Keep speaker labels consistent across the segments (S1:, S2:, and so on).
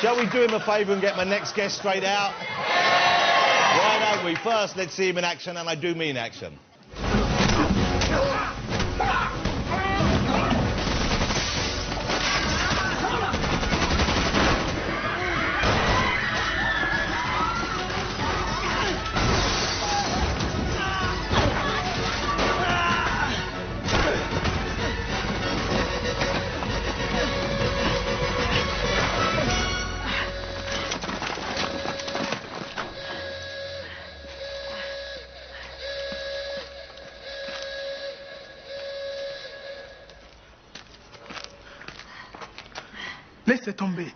S1: shall we do him a favour and get my next guest straight out? Why don't we? First, let's see him in action, and I do mean action.
S2: Laissez tomber.
S1: Please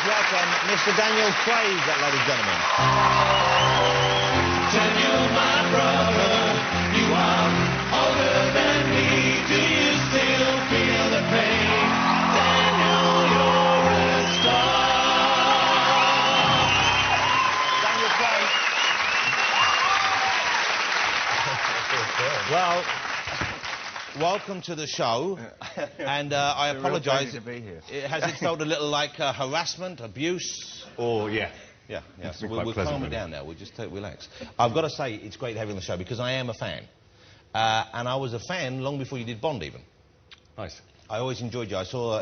S1: welcome Mr. Daniel Craig, ladies and gentlemen.
S3: Daniel, my brother, you are older than me. Do you still feel the pain? Daniel, you're a star.
S1: Daniel Craig. Well, welcome to the show. And I apologise.
S4: To be here.
S1: Has it felt a little like harassment, abuse?
S4: Or, yeah.
S1: Yeah.
S4: It's
S1: So
S4: been
S1: we'll
S4: quite
S1: calm it
S4: pleasant,
S1: down now. We'll just relax. I've got to say, it's great having the show because I am a fan. And I was a fan long before you did Bond, even.
S4: Nice.
S1: I always enjoyed you. I saw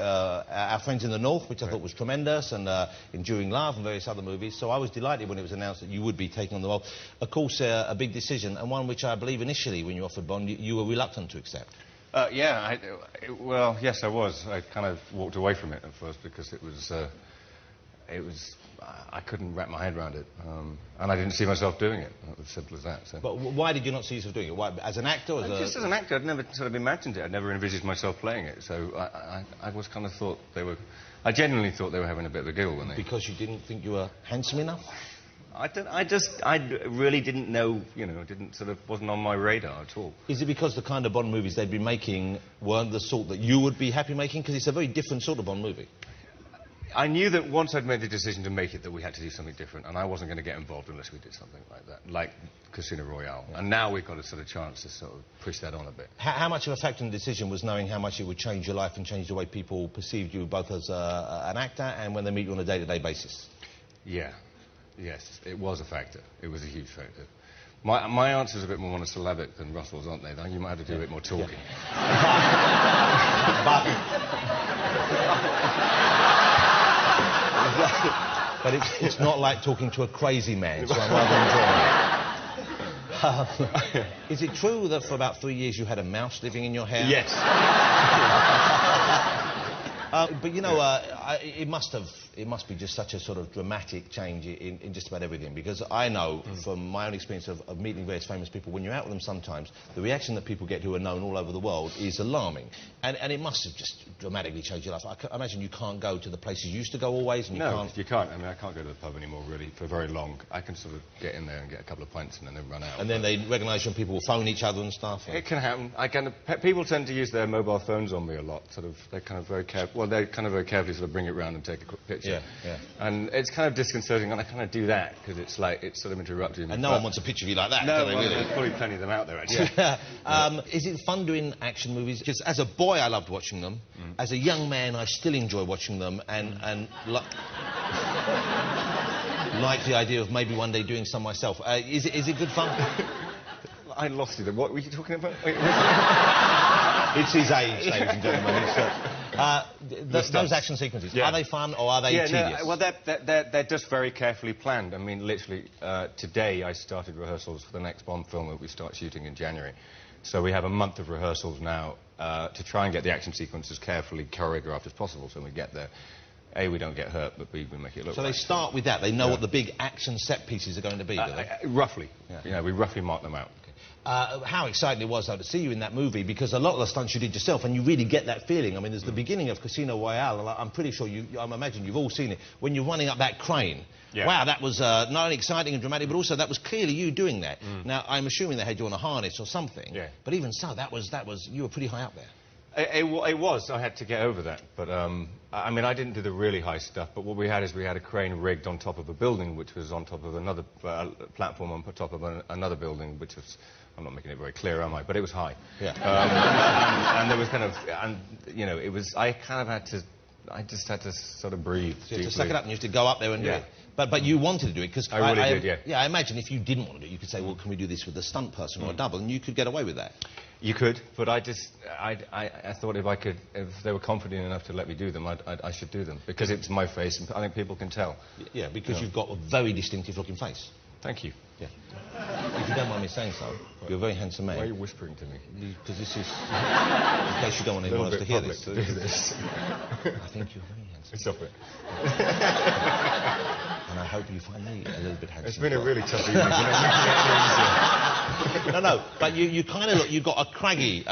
S1: Our Friends in the North, which I thought was tremendous, and Enduring Love and various other movies. So I was delighted when it was announced that you would be taking on the role. Of course, a big decision, and one which I believe initially, when you offered Bond, you were reluctant to accept.
S4: Yeah, well, yes, I was. I kind of walked away from it at first because it was, I couldn't wrap my head around it. And I didn't see myself doing it. It was as simple as that. So.
S1: But why did you not see yourself doing it? Why, as an actor? Or
S4: Just as an actor, I'd never sort of imagined it. I'd never envisaged myself playing it. So I was kind of thought they were... I genuinely thought they were having a bit of a giggle when they...
S1: Because you didn't think you were handsome enough?
S4: I really didn't know, wasn't on my radar at all.
S1: Is it because the kind of Bond movies they'd been making weren't the sort that you would be happy making? Because it's a very different sort of Bond movie.
S4: I knew that once I'd made the decision to make it, that we had to do something different, and I wasn't going to get involved unless we did something like that, like Casino Royale. Yeah. And now we've got a sort of chance to sort of push that on a bit.
S1: How much of a factor in the decision was knowing how much it would change your life and change the way people perceived you, both as an actor and when they meet you on a day-to-day basis?
S4: Yeah. Yes, it was a factor. It was a huge factor. My answers are a bit more monosyllabic than Russell's, aren't they? You might have to do a bit more talking.
S1: But it's not like talking to a crazy man, so I'm rather enjoying it. Is it true that for about 3 years you had a mouse living in your hair?
S4: Yes.
S1: But you know, it must be just such a sort of dramatic change in just about everything, because I know from my own experience of meeting various famous people, when you're out with them sometimes, the reaction that people get who are known all over the world is alarming, and it must have just dramatically changed your life. I imagine you can't go to the places you used to go always, and
S4: you can't. I mean, I can't go to the pub anymore really for very long. I can sort of get in there and get a couple of pints and then run out.
S1: And then they recognise when people will phone each other and stuff.
S4: It can happen. People tend to use their mobile phones on me a lot. They're kind of very careful. Well, they're kind of very carefully sort of bring it round and take a quick picture.
S1: Yeah.
S4: And it's kind of disconcerting, and I kind of do that because it's like it's sort of interrupting.
S1: And no one wants a picture of you like that.
S4: No,
S1: do they, really?
S4: There's probably plenty of them out there actually.
S1: Is it fun doing action movies? Because as a boy, I loved watching them. As a young man, I still enjoy watching them, and like the idea of maybe one day doing some myself. Is it good fun?
S4: I lost you there. What were you talking about?
S1: It's his age, ladies and gentlemen. Those action sequences, are they fun or are they tedious?
S4: No, well, they're just very carefully planned. I mean, literally, today I started rehearsals for the next Bond film that we start shooting in January. So we have a month of rehearsals now to try and get the action sequences carefully choreographed as possible. So when we get there, A, we don't get hurt, but B, we make it look
S1: So
S4: right.
S1: they start with that. They know what the big action set pieces are going to be, do they?
S4: Roughly.
S1: Yeah.
S4: You know, we roughly mark them out.
S1: How exciting it was, though, to see you in that movie, because a lot of the stunts you did yourself, and you really get that feeling. I mean, there's the beginning of Casino Royale, and I'm pretty sure I imagine you've all seen it, when you're running up that crane.
S4: Yeah.
S1: Wow, that was not only exciting and dramatic, but also that was clearly you doing that. Now, I'm assuming they had you on a harness or something.
S4: Yeah.
S1: But even so, that was you were pretty high up there.
S4: It was. I had to get over that. But, I mean, I didn't do the really high stuff, but what we had is we had a crane rigged on top of a building, which was on top of another platform on top of another building, which was... I'm not making it very clear, am I? But it was high.
S1: Yeah.
S4: And there was kind of... And, you know, it was... I kind of had to... I just had to sort of breathe
S1: So you had to
S4: deeply.
S1: suck it up and you used to go up there and do
S4: Yeah.
S1: it. But you wanted to do it, because...
S4: I really did, yeah.
S1: Yeah, I imagine if you didn't want to do it, you could say, well, can we do this with a stunt person or a double, and you could get away with that.
S4: You could, but I thought if they were confident enough to let me do them, I should do them, because it's my face, and I think people can tell.
S1: Yeah, because you've got a very distinctive-looking face.
S4: Thank you.
S1: Yeah. If you don't mind me saying so, you're a very handsome man.
S4: Why are you whispering to me?
S1: Because this is... in case you don't want anyone else to hear this.
S4: To do this.
S1: I think you're very handsome.
S4: Stop it.
S1: And I hope you find me a little bit handsome.
S4: It's been a really tough evening.
S1: No, but you kind of look... You've got a craggy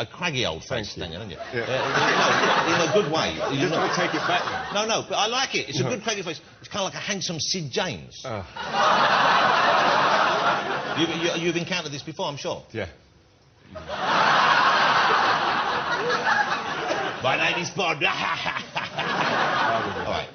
S1: old face,
S4: Thank you.
S1: Daniel, haven't you?
S4: Yeah.
S1: In a good way.
S4: You just want to take it back now.
S1: No, but I like it. It's a good craggy face. It's kind of like a handsome Sid James. You've encountered this before, I'm sure.
S4: Yeah.
S1: My name is Bond. All right.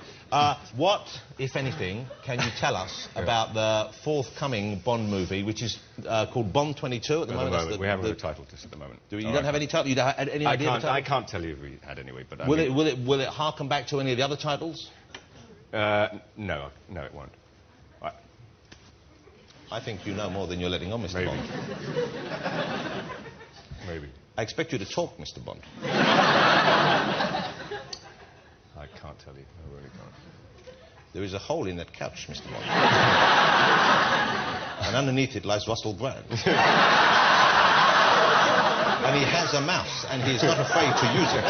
S1: What, if anything, can you tell us about the forthcoming Bond movie, which is called Bond 22 at the moment?
S4: We haven't got a title just at the moment.
S1: You don't have any title? You don't have any idea of the title?
S4: I can't tell you if we had anyway, but...
S1: Will it harken back to any of the other titles?
S4: No, it won't.
S1: I think you know more than you're letting on, Mr.
S4: Maybe.
S1: Bond.
S4: Maybe.
S1: I expect you to talk, Mr. Bond.
S4: I can't tell you. I really can't.
S1: There is a hole in that couch, Mr. Bond. And underneath it lies Russell Brand. And he has a mouse, and he is not afraid to use it.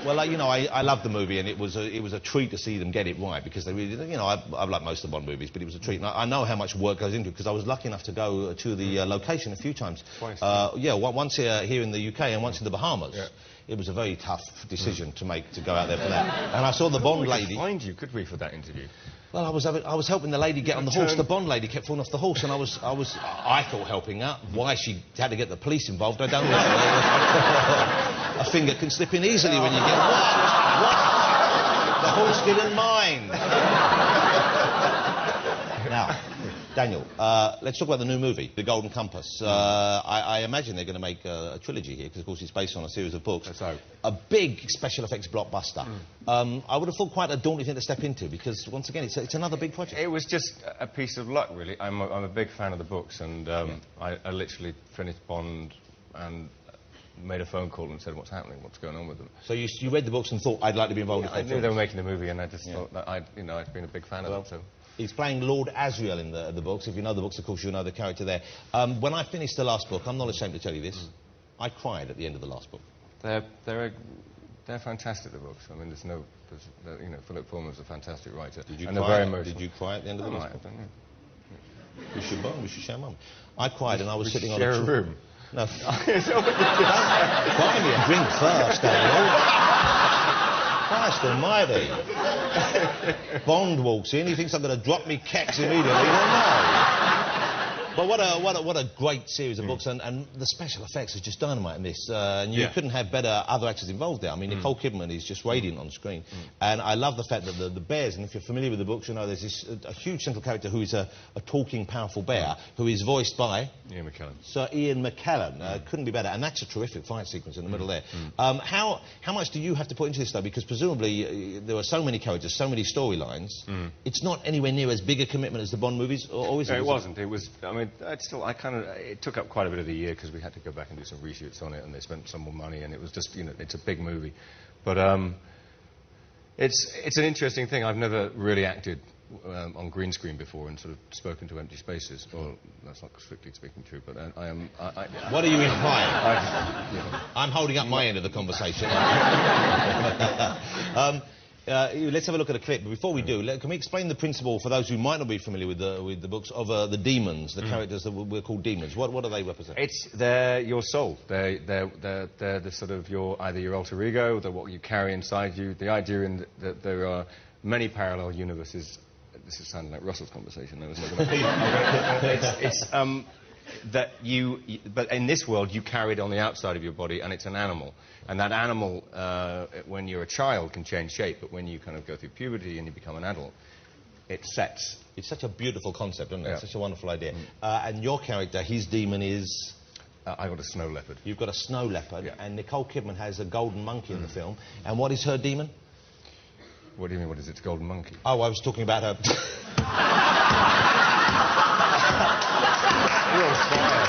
S1: Well, you know, I love the movie, and it was a treat to see them get it right, because they really, you know, I've liked most of the Bond movies, but it was a treat. And I know how much work goes into it, because I was lucky enough to go to the location a few times.
S4: Twice.
S1: Once here in the UK and once in the Bahamas.
S4: Yeah.
S1: It was a very tough decision to make, to go out there for that. And I saw the Bond lady...
S4: find you, could we, for that interview?
S1: Well, I was helping the lady get on the horse. The Bond lady kept falling off the horse, and I thought helping her. Why she had to get the police involved, I don't know. A finger can slip in easily when you get... What? The horse didn't mind. Now, Daniel, let's talk about the new movie, The Golden Compass. I imagine they're going to make a trilogy here, because, of course, it's based on a series of books.
S4: That's right.
S1: A big special effects blockbuster. I would have thought quite a daunting thing to step into, because, once again, it's another big project.
S4: It was just a piece of luck, really. I'm a big fan of the books, and I literally finished Bond and made a phone call and said, what's happening, what's going on with them.
S1: So you read the books and thought, I'd like to be involved
S4: I
S1: in
S4: knew they were making the movie, and I just thought that I'd been a big fan of them, so...
S1: He's playing Lord Asriel in the books. If you know the books, of course, you'll know the character there. When I finished the last book, I'm not ashamed to tell you this, I cried at the end of the last book.
S4: They're fantastic, the books. I mean, you know, Philip Pullman's a fantastic writer.
S1: Did you
S4: and
S1: cry?
S4: They're very emotional.
S1: Did you cry at the end of the last book?
S4: I don't know.
S1: We should share a moment. I cried, and I was sitting on
S4: share
S1: a
S4: a room.
S1: No. Buy me a drink first, Daniel. Christ almighty. Bond walks in, he thinks I'm going to drop me kecks immediately. Well, no. But what a great series of books, and the special effects is just dynamite in this. And you couldn't have better other actors involved there. I mean, Nicole Kidman is just radiant on screen. And I love the fact that the bears, and if you're familiar with the books, you know there's this a huge central character who is a talking, powerful bear, who is voiced by...
S4: Ian McKellen.
S1: Sir Ian McKellen. Couldn't be better. And that's a terrific fight sequence in the middle there. How much do you have to put into this, though? Because presumably there are so many characters, so many storylines. It's not anywhere near as big a commitment as the Bond movies, or is it?
S4: No, it wasn't. It was... I mean, it took up quite a bit of the year, because we had to go back and do some reshoots on it, and they spent some more money, and it was just, you know, it's a big movie. But it's an interesting thing. I've never really acted on green screen before and sort of spoken to empty spaces. Well, that's not strictly speaking true, but I am...
S1: What are you implying? I'm holding up my end of the conversation. Let's have a look at a clip. But before we do, can we explain the principle for those who might not be familiar with the books of the demons, the characters that we're called demons? What do they represent?
S4: They're your soul. They're the sort of either your alter ego, what you carry inside you. The idea that there are many parallel universes. This is sounding like Russell's conversation. I was not gonna... but in this world, you carry it on the outside of your body, and it's an animal. And that animal, when you're a child, can change shape, but when you kind of go through puberty and you become an adult, it sets.
S1: It's such a beautiful concept, isn't it?
S4: Yeah.
S1: It's such a wonderful idea. And your character, his demon is...
S4: I've got a snow leopard.
S1: You've got a snow leopard,
S4: Yeah.
S1: and Nicole Kidman has a golden monkey in the film. And what is her demon?
S4: What do you mean, what is it? It's golden monkey?
S1: Oh, I was talking about her...
S4: You're on fire.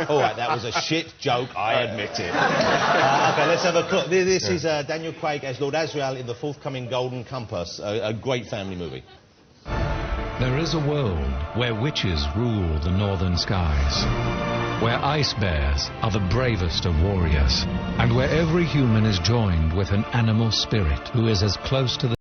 S1: All right, that was a shit joke, I admit it. OK, let's have a look. This is Daniel Craig as Lord Asriel in the forthcoming Golden Compass, a great family movie.
S5: There is a world where witches rule the northern skies, where ice bears are the bravest of warriors, and where every human is joined with an animal spirit who is as close to the